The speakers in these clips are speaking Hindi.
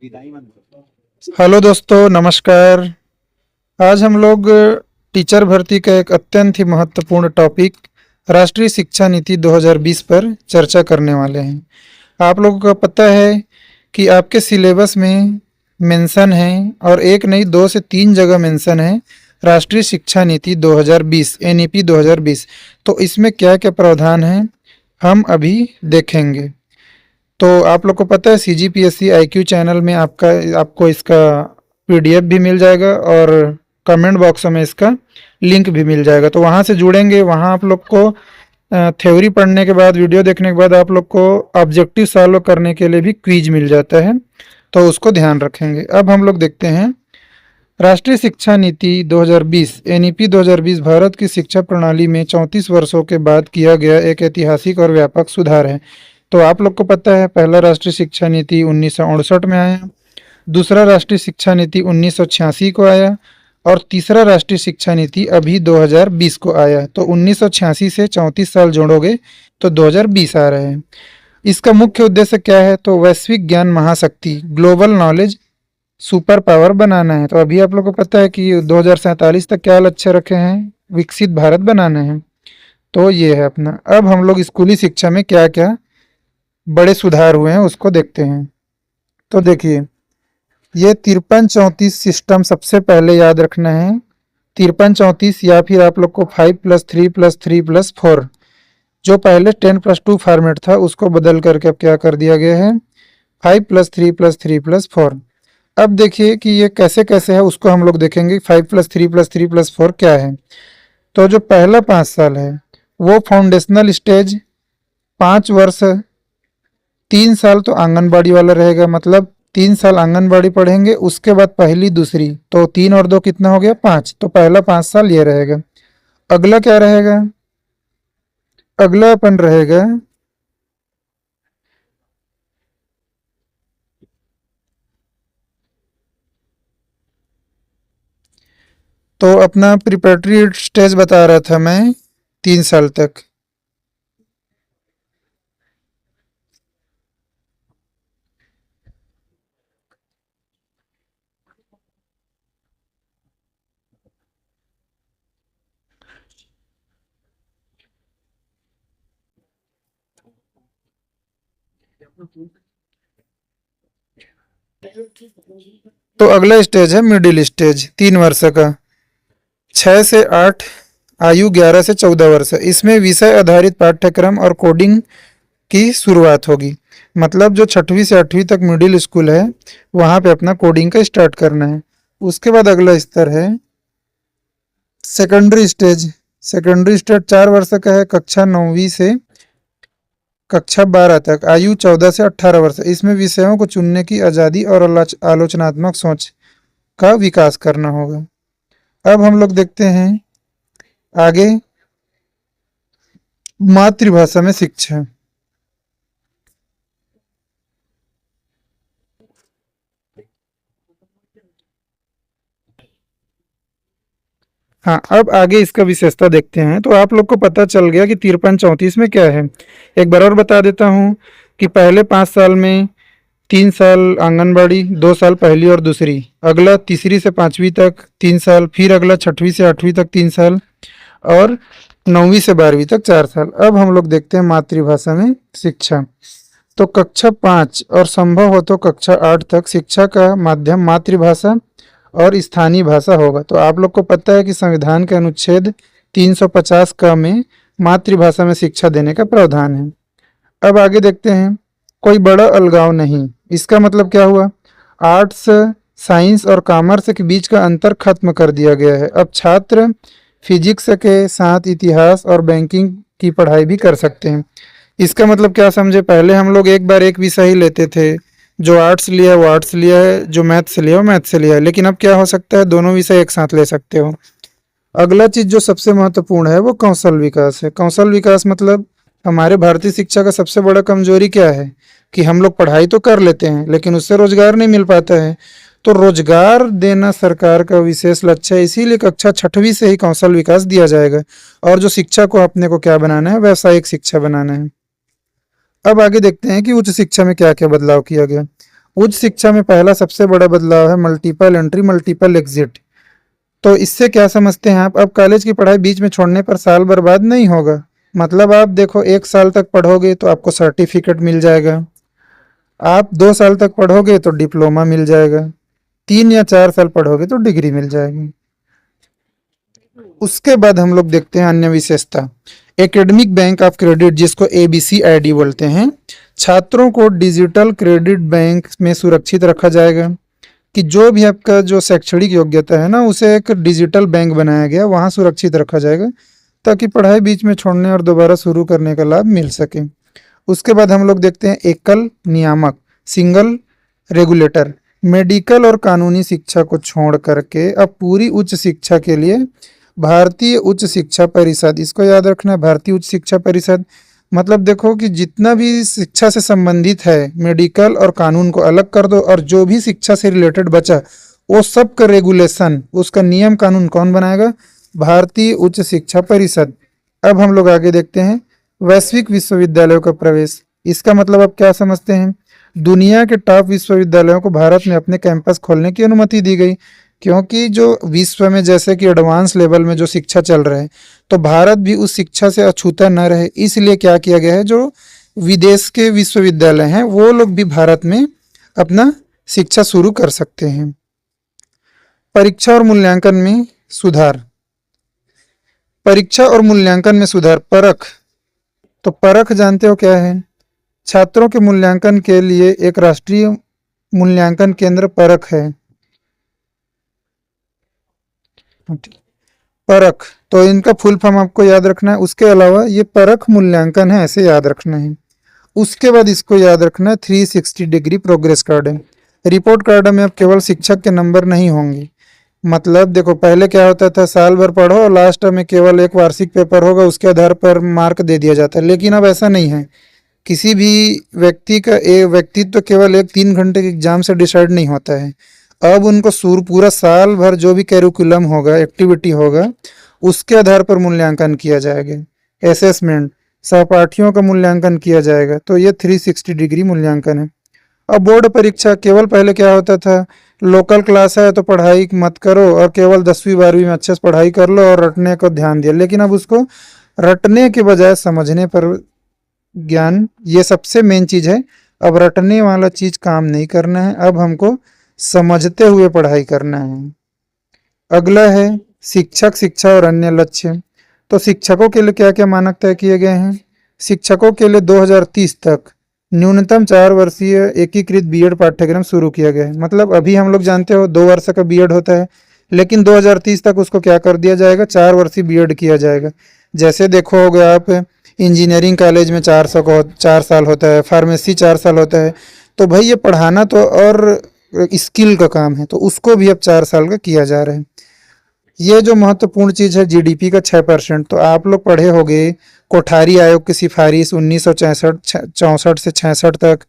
हेलो दोस्तों, नमस्कार। आज हम लोग टीचर भर्ती का एक अत्यंत ही महत्वपूर्ण टॉपिक राष्ट्रीय शिक्षा नीति 2020 पर चर्चा करने वाले हैं। आप लोगों को पता है कि आपके सिलेबस में मेंशन है और एक नहीं दो से तीन जगह मेंशन है राष्ट्रीय शिक्षा नीति 2020 एनईपी 2020। तो इसमें क्या क्या प्रावधान हैं हम अभी देखेंगे। तो आप लोग को पता है सीजीपीएससी आईक्यू चैनल में आपको इसका पीडीएफ भी मिल जाएगा और कमेंट बॉक्स में इसका लिंक भी मिल जाएगा। तो वहाँ से जुड़ेंगे, वहाँ आप लोग को थ्योरी पढ़ने के बाद, वीडियो देखने के बाद आप लोग को ऑब्जेक्टिव सॉल्व करने के लिए भी क्विज मिल जाता है, तो उसको ध्यान रखेंगे। अब हम लोग देखते हैं राष्ट्रीय शिक्षा नीति 2020 एनईपी 2020 भारत की शिक्षा प्रणाली में 34 वर्षों के बाद किया गया एक ऐतिहासिक और व्यापक सुधार है। तो आप लोग को पता है पहला राष्ट्रीय शिक्षा नीति 1968 में आया, दूसरा राष्ट्रीय शिक्षा नीति 1986 को आया और तीसरा राष्ट्रीय शिक्षा नीति अभी 2020 को आया। तो 1986 से 34 साल जोड़ोगे तो 2020 आ रहे हैं। इसका मुख्य उद्देश्य क्या है? तो वैश्विक ज्ञान महाशक्ति, ग्लोबल नॉलेज सुपर पावर बनाना है। तो अभी आप लोग को पता है कि 2047 तक क्या लक्ष्य रखे हैं? विकसित भारत बनाना है। तो ये है अपना। अब हम लोग स्कूली शिक्षा में क्या क्या बड़े सुधार हुए हैं उसको देखते हैं। तो देखिए, ये 53-34 सिस्टम सबसे पहले याद रखना है। 53-34 या फिर आप लोग को 5+3+3+4, जो पहले 10+2 फॉर्मेट था उसको बदल करके अब क्या कर दिया गया है 5+3+3+4। अब देखिए कि ये कैसे कैसे है उसको हम लोग देखेंगे। 5+3+3+4 क्या है? तो जो पहला 5 साल है वो फाउंडेशनल स्टेज, 5 वर्ष, 3 साल तो आंगनबाड़ी वाला रहेगा, मतलब 3 साल आंगनबाड़ी पढ़ेंगे, उसके बाद पहली दूसरी, तो 3 और 2 कितना हो गया 5। तो पहला 5 साल ये रहेगा। अगला क्या रहेगा? अगला अपन रहेगा तो अपना प्रिपरेटरी स्टेज बता रहा था मैं, 3 साल तक। तो अगला स्टेज है मिडिल स्टेज, 3 वर्ष का, 6 से 8 आयु, 11 से 14 वर्ष। इसमें विषय आधारित पाठ्यक्रम और कोडिंग की शुरुआत होगी। मतलब जो 6वीं से 8वीं तक मिडिल स्कूल है वहाँ पे अपना कोडिंग का स्टार्ट करना है। उसके बाद अगला स्तर है सेकेंडरी स्टेज। सेकेंडरी स्टेज 4 वर्ष का है, कक्षा 9वीं से कक्षा 12 तक, आयु 14 से 18 वर्ष। इसमें विषयों को चुनने की आज़ादी और आलोचनात्मक सोच का विकास करना होगा। अब हम लोग देखते हैं आगे मातृभाषा में शिक्षा। हाँ, अब आगे इसका विशेषता देखते हैं। तो आप लोग को पता चल गया कि 53-34 में क्या है। एक बार और बता देता हूँ कि पहले 5 साल में 3 साल आंगनबाड़ी, 2 साल पहली और दूसरी, अगला तीसरी से 5वीं तक 3 साल, फिर अगला 6वीं से 8वीं तक 3 साल और 9वीं से 12वीं तक 4 साल। अब हम लोग देखते हैं मातृभाषा में शिक्षा। तो कक्षा 5 और संभव हो तो कक्षा 8 तक शिक्षा का माध्यम मातृभाषा और स्थानीय भाषा होगा। तो आप लोग को पता है कि संविधान के अनुच्छेद 350 का में मातृभाषा में शिक्षा देने का प्रावधान है। अब आगे देखते हैं, कोई बड़ा अलगाव नहीं। इसका मतलब क्या हुआ? आर्ट्स, साइंस और कॉमर्स के बीच का अंतर खत्म कर दिया गया है। अब छात्र फिजिक्स के साथ इतिहास और बैंकिंग की पढ़ाई भी कर सकते हैं। इसका मतलब क्या समझे? पहले हम लोग एक बार एक विषय ही लेते थे, जो आर्ट्स लिया है वो आर्ट्स लिया है, जो मैथ्स लिया है वो मैथ्स से लिया है। लेकिन अब क्या हो सकता है, दोनों विषय एक साथ ले सकते हो। अगला चीज जो सबसे महत्वपूर्ण है वो कौशल विकास है। कौशल विकास मतलब हमारे भारतीय शिक्षा का सबसे बड़ा कमजोरी क्या है कि हम लोग पढ़ाई तो कर लेते हैं लेकिन उससे रोजगार नहीं मिल पाता है। तो रोजगार देना सरकार का विशेष लक्ष्य है, इसीलिए कक्षा 6वीं से ही कौशल विकास दिया जाएगा। और जो शिक्षा को अपने को क्या बनाना है, व्यावसायिक शिक्षा बनाना है। अब आगे देखते हैं कि उच्च शिक्षा में क्या क्या बदलाव किया गया। उच्च शिक्षा में पहला सबसे बड़ा बदलाव है मल्टीपल एंट्री मल्टीपल एग्जिट। तो इससे क्या समझते हैं आप? अब कॉलेज की पढ़ाई बीच में छोड़ने पर साल बर्बाद नहीं होगा। मतलब आप देखो, 1 साल तक पढ़ोगे तो आपको सर्टिफिकेट मिल जाएगा, आप 2 साल तक पढ़ोगे तो डिप्लोमा मिल जाएगा, 3 या 4 साल पढ़ोगे तो डिग्री मिल जाएगी। उसके बाद हम लोग देखते हैं अन्य विशेषता। एकेडमिक बैंक ऑफ क्रेडिट, जिसको ABCID बोलते हैं, छात्रों को डिजिटल क्रेडिट बैंक में सुरक्षित रखा जाएगा। कि जो भी आपका जो शैक्षणिक योग्यता है ना, उसे एक डिजिटल बैंक बनाया गया, वहाँ सुरक्षित रखा जाएगा, ताकि पढ़ाई बीच में छोड़ने और दोबारा शुरू करने का लाभ मिल सके। उसके बाद हम लोग देखते हैं एकल नियामक, सिंगल रेगुलेटर। मेडिकल और कानूनी शिक्षा को छोड़ करके अब पूरी उच्च शिक्षा के लिए भारतीय उच्च शिक्षा परिषद, इसको याद रखना है, भारतीय उच्च शिक्षा परिषद। मतलब देखो कि जितना भी शिक्षा से संबंधित है, मेडिकल और कानून को अलग कर दो, और जो भी शिक्षा से रिलेटेड बचा वो सब का रेगुलेशन, उसका नियम कानून कौन बनाएगा? भारतीय उच्च शिक्षा परिषद। अब हम लोग आगे देखते हैं वैश्विक विश्वविद्यालयों का प्रवेश। इसका मतलब आप क्या समझते हैं? दुनिया के टॉप विश्वविद्यालयों को भारत में अपने कैंपस खोलने की अनुमति दी गई, क्योंकि जो विश्व में जैसे कि एडवांस लेवल में जो शिक्षा चल रहा है, तो भारत भी उस शिक्षा से अछूता न रहे, इसलिए क्या किया गया है, जो विदेश के विश्वविद्यालय हैं वो लोग भी भारत में अपना शिक्षा शुरू कर सकते हैं। परीक्षा और मूल्यांकन में सुधार। परीक्षा और मूल्यांकन में सुधार। परख। तो परख जानते हो क्या है? छात्रों के मूल्यांकन के लिए एक राष्ट्रीय मूल्यांकन केंद्र परख है। परख, तो इनका फुल फॉर्म आपको याद रखना है। उसके अलावा ये परख मूल्यांकन है, ऐसे याद रखना है। उसके बाद इसको याद रखना है 360 डिग्री प्रोग्रेस कार्ड है। रिपोर्ट कार्ड में अब केवल शिक्षक के नंबर नहीं होंगे। मतलब देखो, पहले क्या होता था, साल भर पढ़ो और लास्ट में केवल एक वार्षिक पेपर होगा, उसके आधार पर मार्क दे दिया जाता है। लेकिन अब ऐसा नहीं है। किसी भी व्यक्ति का व्यक्तित्व केवल एक 3 घंटे के एग्जाम से डिसाइड नहीं होता है। अब उनको पूरा साल भर जो भी कैरिकुलम होगा, एक्टिविटी होगा, उसके आधार पर मूल्यांकन किया जाएगा। असेसमेंट, सहपाठियों का मूल्यांकन किया जाएगा। तो ये 360 डिग्री मूल्यांकन है। अब बोर्ड परीक्षा, केवल पहले क्या होता था, लोकल क्लास है तो पढ़ाई मत करो और केवल 10वीं 12वीं में अच्छे से पढ़ाई कर लो और रटने को ध्यान दिया। लेकिन अब उसको रटने के बजाय समझने पर ज्ञान, ये सबसे मेन चीज है। अब रटने वाला चीज काम नहीं करना है, अब हमको समझते हुए पढ़ाई करना है। अगला है शिक्षक, शिक्षा और अन्य लक्ष्य। तो शिक्षकों के लिए क्या क्या मानक तय किए गए हैं? शिक्षकों के लिए 2030 तक न्यूनतम 4 वर्षीय एकीकृत बीएड पाठ्यक्रम शुरू किया गया है। मतलब अभी हम लोग जानते हो 2 वर्ष का बीएड होता है, लेकिन 2030 तक उसको क्या कर दिया जाएगा, 4 वर्षीय बीएड किया जाएगा। जैसे देखो हो गया आप, इंजीनियरिंग कॉलेज में 4 साल होता है, फार्मेसी 4 साल होता है। तो भाई ये पढ़ाना तो और स्किल का काम है, तो उसको भी अब 4 साल का किया जा रहा है। ये जो महत्वपूर्ण चीज है, जीडीपी का 6%। तो आप लोग पढ़े होंगे कोठारी आयोग की सिफारिश 1964 से 66 तक,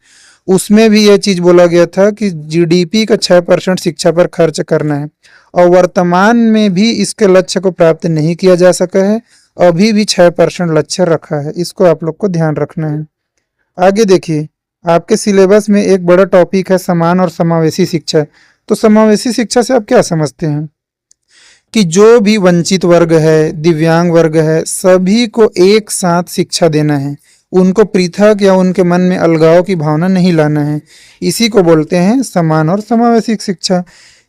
उसमें भी ये चीज बोला गया था कि जीडीपी का 6% शिक्षा पर खर्च करना है। और वर्तमान में भी इसके लक्ष्य को प्राप्त नहीं किया जा सका है, अभी भी 6% लक्ष्य रखा है। इसको आप लोग को ध्यान रखना है। आगे देखिए, आपके सिलेबस में एक बड़ा टॉपिक है समान और समावेशी शिक्षा। तो समावेशी शिक्षा से आप क्या समझते हैं? कि जो भी वंचित वर्ग है, दिव्यांग वर्ग है, सभी को एक साथ शिक्षा देना है। उनको पृथक या उनके मन में अलगाव की भावना नहीं लाना है। इसी को बोलते हैं समान और समावेशी शिक्षा।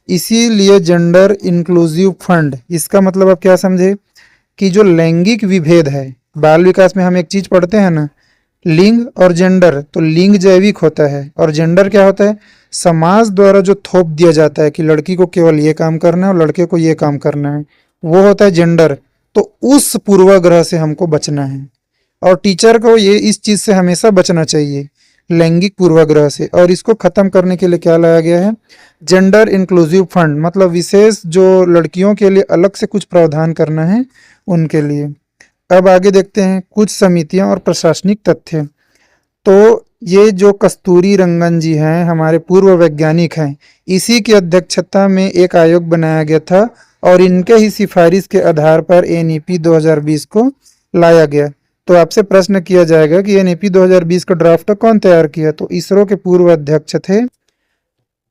इसीलिए जेंडर इंक्लूसिव फंड, इसका मतलब आप क्या समझे, कि जो लैंगिक विभेद है, बाल विकास में हम एक चीज पढ़ते हैं ना, लिंग और जेंडर। तो लिंग जैविक होता है और जेंडर क्या होता है, समाज द्वारा जो थोप दिया जाता है कि लड़की को केवल ये काम करना है और लड़के को ये काम करना है, वो होता है जेंडर। तो उस पूर्वाग्रह से हमको बचना है, और टीचर को ये इस चीज से हमेशा बचना चाहिए, लैंगिक पूर्वाग्रह से। और इसको खत्म करने के लिए क्या लाया गया है, जेंडर इंक्लूसिव फंड। मतलब विशेष जो लड़कियों के लिए अलग से कुछ प्रावधान करना है उनके लिए। अब आगे देखते हैं कुछ समितियां और प्रशासनिक तथ्य। तो ये जो कस्तूरी रंगन जी हैं, हमारे पूर्व वैज्ञानिक हैं, इसी की अध्यक्षता में एक आयोग बनाया गया था और इनके ही सिफारिश के आधार पर एनईपी 2020 को लाया गया। तो आपसे प्रश्न किया जाएगा कि एनईपी 2020 का ड्राफ्ट कौन तैयार किया? तो इसरो के पूर्व अध्यक्ष थे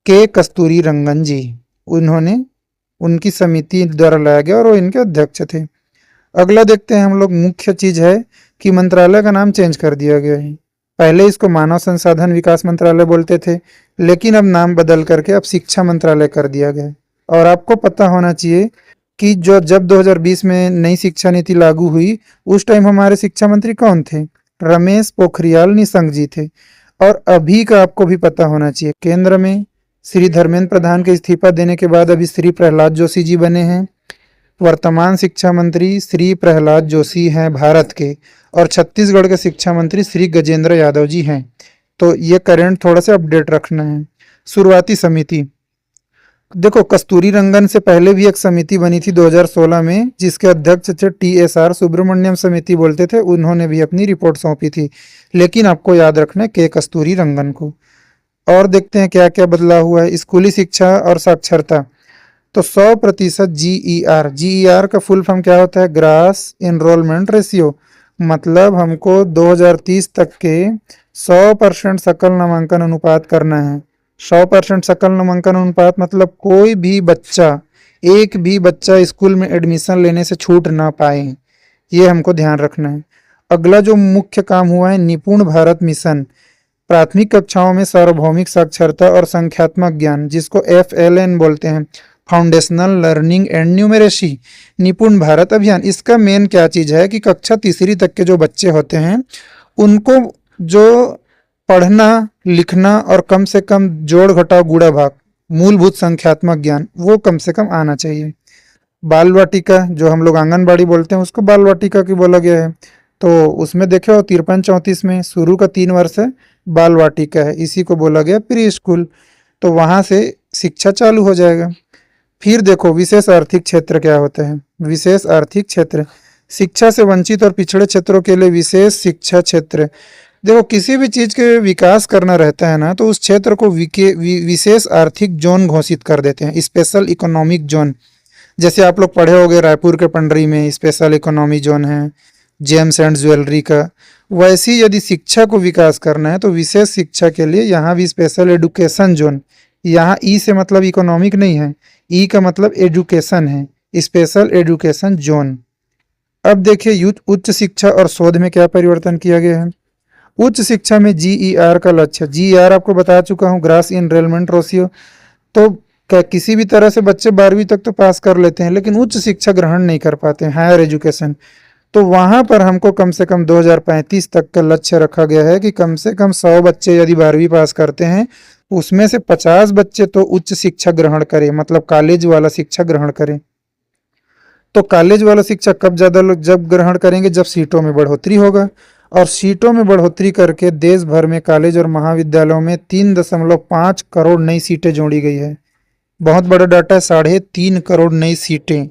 के कस्तूरी रंगन जी, उन्होंने उनकी समिति द्वारा लाया गया और वो इनके अध्यक्ष थे। अगला देखते हैं हम लोग, मुख्य चीज है कि मंत्रालय का नाम चेंज कर दिया गया है। पहले इसको मानव संसाधन विकास मंत्रालय बोलते थे, लेकिन अब नाम बदल करके अब शिक्षा मंत्रालय कर दिया गया है। और आपको पता होना चाहिए कि जो जब 2020 में नई शिक्षा नीति लागू हुई, उस टाइम हमारे शिक्षा मंत्री कौन थे? रमेश पोखरियाल निशंक जी थे। और अभी का आपको भी पता होना चाहिए, केंद्र में श्री धर्मेंद्र प्रधान के इस्तीफा देने के बाद अभी श्री प्रहलाद जोशी जी बने हैं। वर्तमान शिक्षा मंत्री श्री प्रहलाद जोशी हैं भारत के, और छत्तीसगढ़ के शिक्षा मंत्री श्री गजेंद्र यादव जी हैं। तो ये करंट थोड़ा सा अपडेट रखना है। शुरुआती समिति देखो, कस्तूरी रंगन से पहले भी एक समिति बनी थी 2016 में, जिसके अध्यक्ष थे TSR सुब्रमण्यम समिति बोलते थे, उन्होंने भी अपनी रिपोर्ट सौंपी थी। लेकिन आपको याद रखना है के कस्तूरी रंगन को। और देखते हैं क्या क्या बदलाव हुआ है। स्कूली शिक्षा और साक्षरता, तो 100% GER का फुल फॉर्म क्या होता है? Grass enrolment ratio. मतलब हमको 2030 तक के 100% सकल नामांकन अनुपात करना है। 100% सकल नामांकन अनुपात मतलब कोई भी बच्चा, एक भी बच्चा स्कूल में एडमिशन लेने से छूट ना पाए, ये हमको ध्यान रखना है। अगला जो मुख्य काम हुआ है, निपुण भारत मिशन। प्राथमिक कक्षाओं में सार्वभौमिक साक्षरता और संख्यात्मक ज्ञान, जिसको FLN बोलते हैं, फाउंडेशनल लर्निंग एंड न्यूमेरेसी, निपुण भारत अभियान। इसका मेन क्या चीज है कि कक्षा तीसरी तक के जो बच्चे होते हैं, उनको जो पढ़ना लिखना और कम से कम जोड़ घटाव गुणा भाग, मूलभूत संख्यात्मक ज्ञान, वो कम से कम आना चाहिए। बाल वाटिका, जो हम लोग आंगनबाड़ी बोलते हैं, उसको बाल वाटिका की बोला गया है। तो उसमें देखे हो 53-34 में शुरू का 3 वर्ष है बाल वाटिका है, इसी को बोला गया प्री स्कूल। तो वहां से शिक्षा चालू हो जाएगा। फिर देखो, विशेष आर्थिक क्षेत्र क्या होता है? विशेष आर्थिक क्षेत्र, शिक्षा से वंचित और पिछड़े क्षेत्रों के लिए विशेष शिक्षा क्षेत्र। देखो, किसी भी चीज के विकास करना रहता है ना, तो उस क्षेत्र को विशेष आर्थिक जोन घोषित कर देते हैं, स्पेशल इकोनॉमिक जोन। जैसे आप लोग पढ़े होंगे रायपुर के पंडरी में स्पेशल इकोनॉमी जोन है, जेम्स एंड ज्वेलरी का। वैसी यदि शिक्षा को विकास करना है तो विशेष शिक्षा के लिए यहाँ भी स्पेशल एजुकेशन जोन। यहाँ ई से मतलब इकोनॉमिक नहीं है, ई का मतलब एजुकेशन है, स्पेशल एजुकेशन जोन। अब देखिए, उच्च शिक्षा और शोध में क्या परिवर्तन किया गया है। उच्च शिक्षा में GER का लक्ष्य, GER आपको बता चुका हूँ, ग्रास एनरोलमेंट रेशियो। तो किसी भी तरह से बच्चे 12वीं तक तो पास कर लेते हैं, लेकिन उच्च शिक्षा ग्रहण नहीं कर पाते हैं, हायर एजुकेशन। तो वहां पर हमको कम से कम 2035 तक का लक्ष्य रखा गया है कि कम से कम 100 बच्चे यदि 12वीं पास करते हैं, उसमें से 50 बच्चे तो उच्च शिक्षा ग्रहण करें, मतलब कॉलेज वाला शिक्षा ग्रहण करें। तो कॉलेज वाला शिक्षा कब ज्यादा लोग जब ग्रहण करेंगे? जब सीटों में बढ़ोतरी होगा। और सीटों में बढ़ोतरी करके देश भर में कॉलेज और महाविद्यालयों में 3.5 करोड़ नई सीटें जोड़ी गई है। बहुत बड़ा डाटा है, 3.5 करोड़ नई सीटें।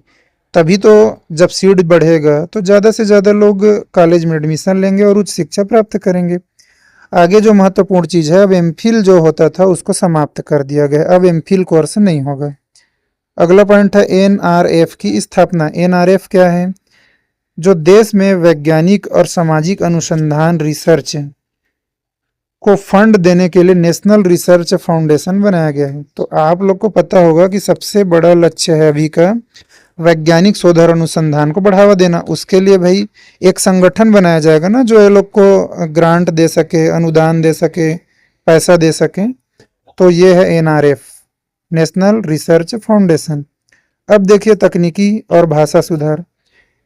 तभी तो जब सीट बढ़ेगा तो ज़्यादा से ज़्यादा लोग कॉलेज में एडमिशन लेंगे और उच्च शिक्षा प्राप्त करेंगे। आगे जो महत्वपूर्ण चीज़ है, अब एमफिल जो होता था उसको समाप्त कर दिया गया, अब एमफिल कोर्स नहीं होगा। अगला पॉइंट है NRF की स्थापना। NRF क्या है? जो देश में वैज्ञानिक और सामाजिक अनुसंधान रिसर्च को फंड देने के लिए नेशनल रिसर्च फाउंडेशन बनाया गया है। तो आप लोग को पता होगा कि सबसे बड़ा लक्ष्य है अभी का वैज्ञानिक शोध और अनुसंधान को बढ़ावा देना। उसके लिए भाई एक संगठन बनाया जाएगा ना, जो ये लोग को ग्रांट दे सके, अनुदान दे सके, पैसा दे सके। तो ये है NRF, नेशनल रिसर्च फाउंडेशन। अब देखिए, तकनीकी और भाषा सुधार,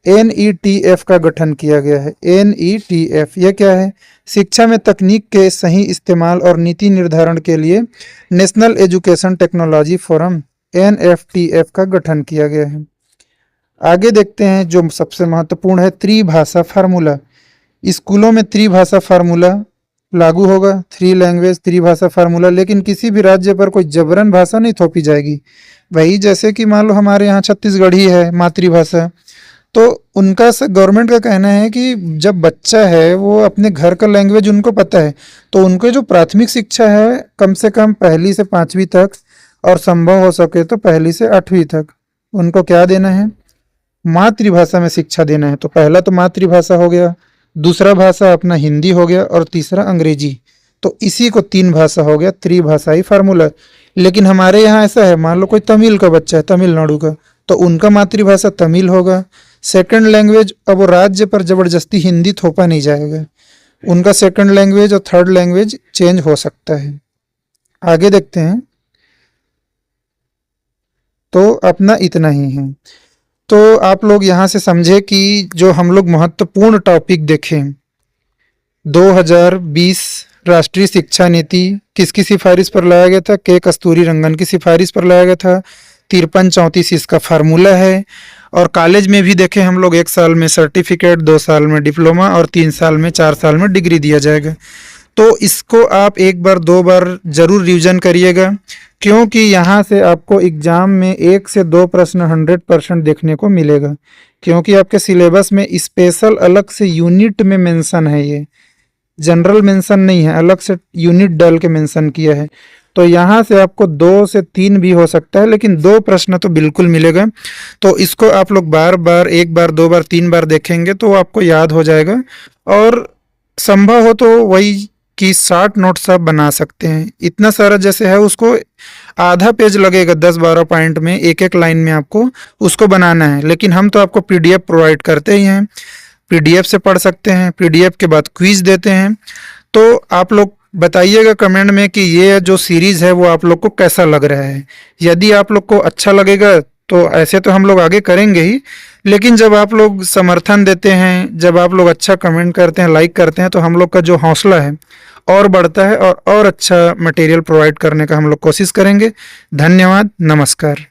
NETF का गठन किया गया है। NETF ये क्या है? शिक्षा में तकनीक के सही इस्तेमाल और नीति निर्धारण के लिए national education technology forum NFTF का गठन किया गया है। आगे देखते हैं जो सबसे महत्वपूर्ण है, त्रिभाषा फार्मूला। स्कूलों में त्रिभाषा फार्मूला लागू होगा, 3 लैंग्वेज त्रिभाषा फार्मूला। लेकिन किसी भी राज्य पर कोई जबरन भाषा नहीं थोपी जाएगी। वही जैसे कि मान लो हमारे यहाँ छत्तीसगढ़ी है मातृभाषा, तो उनका गवर्नमेंट का कहना है कि जब बच्चा है वो अपने घर का लैंग्वेज उनको पता है, तो उनको जो प्राथमिक शिक्षा है कम से कम 1ली से 5वीं तक, और संभव हो सके तो 1ली से 8वीं तक उनको क्या देना है? मातृभाषा में शिक्षा देना है। तो पहला तो मातृभाषा हो गया, दूसरा भाषा अपना हिंदी हो गया, और तीसरा अंग्रेजी। तो इसी को 3 भाषा हो गया, त्रिभाषाई फार्मूला। लेकिन हमारे यहाँ ऐसा है, मान लो कोई तमिल का बच्चा है, तमिलनाडु का, तो उनका मातृभाषा तमिल होगा। सेकंड लैंग्वेज, अब वो राज्य पर जबरदस्ती हिंदी थोपा नहीं जाएगा, उनका सेकंड लैंग्वेज और थर्ड लैंग्वेज चेंज हो सकता है। आगे देखते हैं। तो अपना इतना ही है। तो आप लोग यहाँ से समझे कि जो हम लोग महत्वपूर्ण टॉपिक देखें, 2020 राष्ट्रीय शिक्षा नीति किसकी सिफारिश पर लाया गया था? के कस्तूरी रंगन की सिफारिश पर लाया गया था। 53-34 इसका फार्मूला है। और कॉलेज में भी देखें हम लोग, 1 साल में सर्टिफिकेट, 2 साल में डिप्लोमा और 3 साल में 4 साल में डिग्री दिया जाएगा। तो इसको आप 1 बार 2 बार जरूर रिवीजन करिएगा, क्योंकि यहाँ से आपको एग्जाम में 1 से 2 प्रश्न 100% देखने को मिलेगा, क्योंकि आपके सिलेबस में स्पेशल अलग से यूनिट में मेंशन है, ये जनरल मेंशन नहीं है, अलग से यूनिट डाल के मेंशन किया है। तो यहाँ से आपको 2 से 3 भी हो सकता है, लेकिन 2 प्रश्न तो बिल्कुल मिलेगा। तो इसको आप लोग बार बार 1 बार 2 बार 3 बार देखेंगे तो आपको याद हो जाएगा। और संभव हो तो वही कि शॉर्ट नोट्स आप बना सकते हैं। इतना सारा जैसे है उसको आधा पेज लगेगा, 10-12 पॉइंट में, एक एक लाइन में आपको उसको बनाना है। लेकिन हम तो आपको पीडीएफ प्रोवाइड करते ही हैं, पीडीएफ से पढ़ सकते हैं, पीडीएफ के बाद क्विज देते हैं। तो आप लोग बताइएगा कमेंट में कि ये जो सीरीज है वो आप लोग को कैसा लग रहा है। यदि आप लोग को अच्छा लगेगा तो ऐसे तो हम लोग आगे करेंगे ही, लेकिन जब आप लोग समर्थन देते हैं, जब आप लोग अच्छा कमेंट करते हैं, लाइक करते हैं, तो हम लोग का जो हौसला है और बढ़ता है और अच्छा मटेरियल प्रोवाइड करने का हम लोग कोशिश करेंगे। धन्यवाद, नमस्कार।